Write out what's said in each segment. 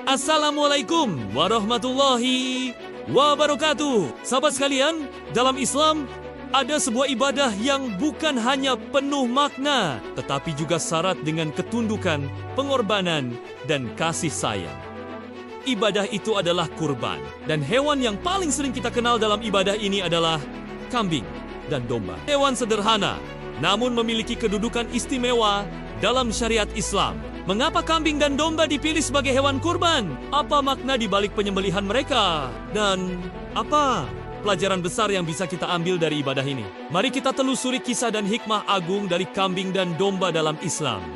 Assalamualaikum warahmatullahi wabarakatuh. Sahabat sekalian, dalam Islam ada sebuah ibadah yang bukan hanya penuh makna, tetapi juga syarat dengan ketundukan, pengorbanan, dan kasih sayang. Ibadah itu adalah kurban, dan hewan yang paling sering kita kenal dalam ibadah ini adalah kambing dan domba. Hewan sederhana, namun memiliki kedudukan istimewa dalam syariat Islam. Mengapa kambing dan domba dipilih sebagai hewan kurban? Apa makna di balik penyembelihan mereka? Dan apa pelajaran besar yang bisa kita ambil dari ibadah ini? Mari kita telusuri kisah dan hikmah agung dari kambing dan domba dalam Islam.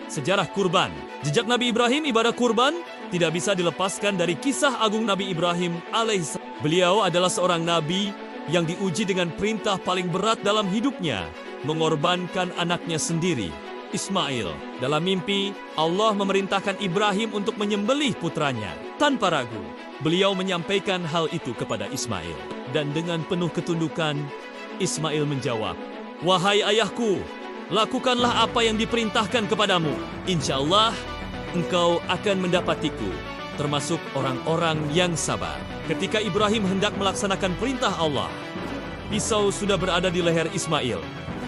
Sejarah kurban. Jejak Nabi Ibrahim, ibadah kurban tidak bisa dilepaskan dari kisah agung Nabi Ibrahim alaihissalam. Beliau adalah seorang nabi yang diuji dengan perintah paling berat dalam hidupnya, mengorbankan anaknya sendiri, Ismail. Dalam mimpi, Allah memerintahkan Ibrahim untuk menyembelih putranya. Tanpa ragu, beliau menyampaikan hal itu kepada Ismail. Dan dengan penuh ketundukan, Ismail menjawab, "Wahai ayahku, lakukanlah apa yang diperintahkan kepadamu. Insya Allah, engkau akan mendapatiku, termasuk orang-orang yang sabar." Ketika Ibrahim hendak melaksanakan perintah Allah, pisau sudah berada di leher Ismail.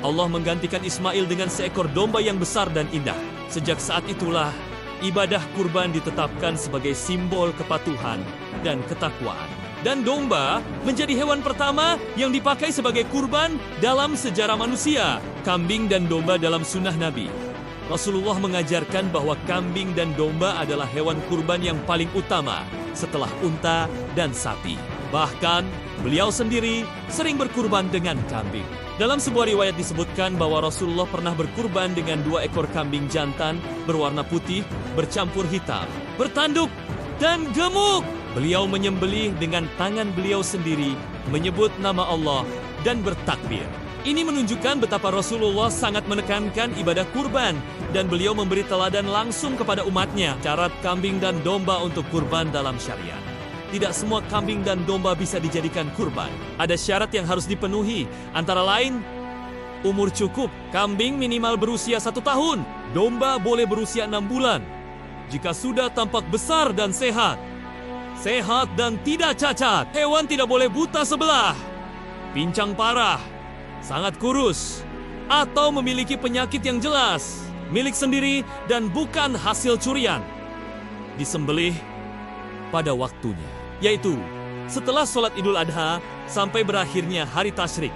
Allah menggantikan Ismail dengan seekor domba yang besar dan indah. Sejak saat itulah, ibadah kurban ditetapkan sebagai simbol kepatuhan dan ketakwaan. Dan domba menjadi hewan pertama yang dipakai sebagai kurban dalam sejarah manusia. Kambing dan domba dalam sunnah Nabi. Rasulullah mengajarkan bahwa kambing dan domba adalah hewan kurban yang paling utama setelah unta dan sapi. Bahkan, beliau sendiri sering berkurban dengan kambing. Dalam sebuah riwayat disebutkan bahwa Rasulullah pernah berkurban dengan 2 ekor kambing jantan berwarna putih, bercampur hitam, bertanduk, dan gemuk. Beliau menyembelih dengan tangan beliau sendiri, menyebut nama Allah, dan bertakbir. Ini menunjukkan betapa Rasulullah sangat menekankan ibadah kurban, dan beliau memberi teladan langsung kepada umatnya syarat kambing dan domba untuk kurban dalam syariat. Tidak semua kambing dan domba bisa dijadikan kurban. Ada syarat yang harus dipenuhi, antara lain umur cukup. Kambing minimal berusia 1 tahun, domba boleh berusia 6 bulan. Jika sudah tampak besar dan sehat dan tidak cacat, hewan tidak boleh buta sebelah, pincang parah, sangat kurus, atau memiliki penyakit yang jelas, milik sendiri dan bukan hasil curian. Disembelih pada waktunya, yaitu setelah sholat Idul Adha sampai berakhirnya hari tasyrik,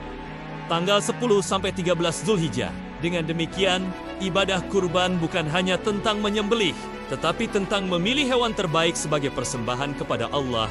tanggal 10 sampai 13 Zulhijjah. Dengan demikian, ibadah kurban bukan hanya tentang menyembelih, tetapi tentang memilih hewan terbaik sebagai persembahan kepada Allah.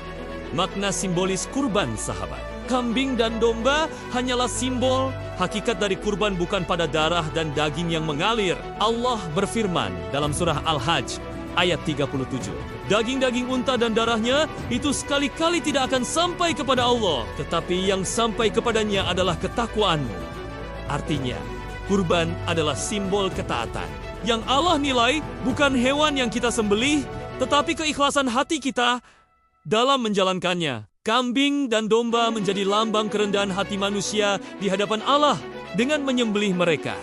Makna simbolis kurban, sahabat. Kambing dan domba hanyalah simbol. Hakikat dari kurban bukan pada darah dan daging yang mengalir. Allah berfirman dalam surah Al-Hajj ayat 37. Daging-daging unta dan darahnya itu sekali-kali tidak akan sampai kepada Allah, tetapi yang sampai kepadanya adalah ketakwaanmu. Artinya, kurban adalah simbol ketaatan. Yang Allah nilai bukan hewan yang kita sembelih, tetapi keikhlasan hati kita dalam menjalankannya. Kambing dan domba menjadi lambang kerendahan hati manusia di hadapan Allah. Dengan menyembelih mereka,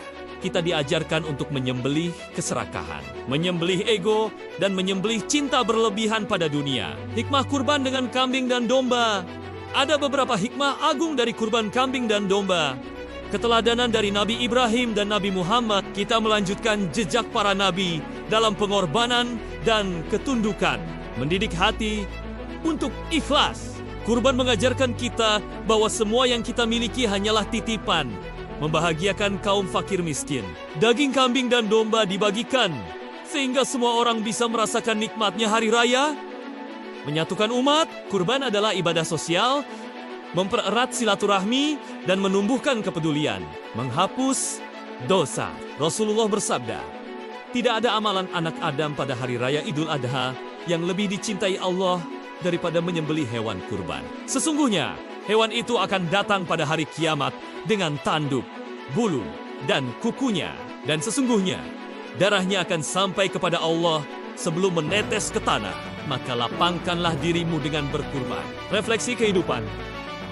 kita diajarkan untuk menyembelih keserakahan, menyembelih ego, dan menyembelih cinta berlebihan pada dunia. Hikmah kurban dengan kambing dan domba. Ada beberapa hikmah agung dari kurban kambing dan domba. Keteladanan dari Nabi Ibrahim dan Nabi Muhammad, kita melanjutkan jejak para nabi dalam pengorbanan dan ketundukan, mendidik hati untuk ikhlas. Kurban mengajarkan kita bahwa semua yang kita miliki hanyalah titipan, membahagiakan kaum fakir miskin. Daging kambing dan domba dibagikan, sehingga semua orang bisa merasakan nikmatnya hari raya. Menyatukan umat, kurban adalah ibadah sosial, mempererat silaturahmi, dan menumbuhkan kepedulian, menghapus dosa. Rasulullah bersabda, tidak ada amalan anak Adam pada hari raya Idul Adha yang lebih dicintai Allah daripada menyembelih hewan kurban. Sesungguhnya, hewan itu akan datang pada hari kiamat dengan tanduk, bulu, dan kukunya. Dan sesungguhnya, darahnya akan sampai kepada Allah sebelum menetes ke tanah. Maka lapangkanlah dirimu dengan berkurban. Refleksi kehidupan.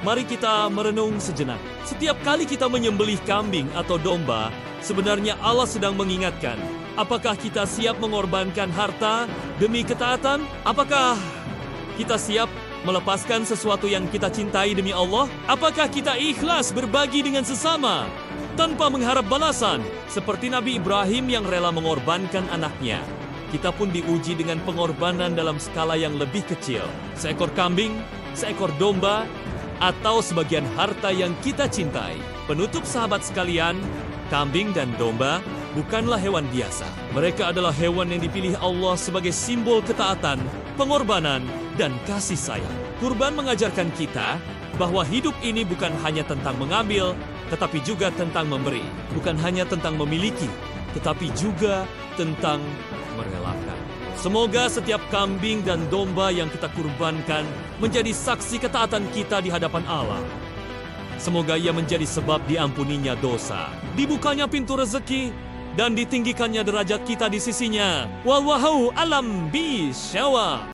Mari kita merenung sejenak. Setiap kali kita menyembelih kambing atau domba, sebenarnya Allah sedang mengingatkan Apakah kita siap mengorbankan harta demi ketaatan? Apakah kita siap melepaskan sesuatu yang kita cintai demi Allah? Apakah kita ikhlas berbagi dengan sesama tanpa mengharap balasan? Seperti Nabi Ibrahim yang rela mengorbankan anaknya. Kita pun diuji dengan pengorbanan dalam skala yang lebih kecil. Seekor kambing, seekor domba, atau sebagian harta yang kita cintai. Penutup sahabat sekalian, kambing dan domba bukanlah hewan biasa. Mereka adalah hewan yang dipilih Allah sebagai simbol ketaatan, pengorbanan, dan kasih sayang. Kurban mengajarkan kita bahwa hidup ini bukan hanya tentang mengambil, tetapi juga tentang memberi. Bukan hanya tentang memiliki, tetapi juga tentang merelakan. Semoga setiap kambing dan domba yang kita kurbankan menjadi saksi ketaatan kita di hadapan Allah. Semoga ia menjadi sebab diampuninya dosa, dibukanya pintu rezeki, dan ditinggikannya derajat kita di sisinya. Wallahu alam bisyawa.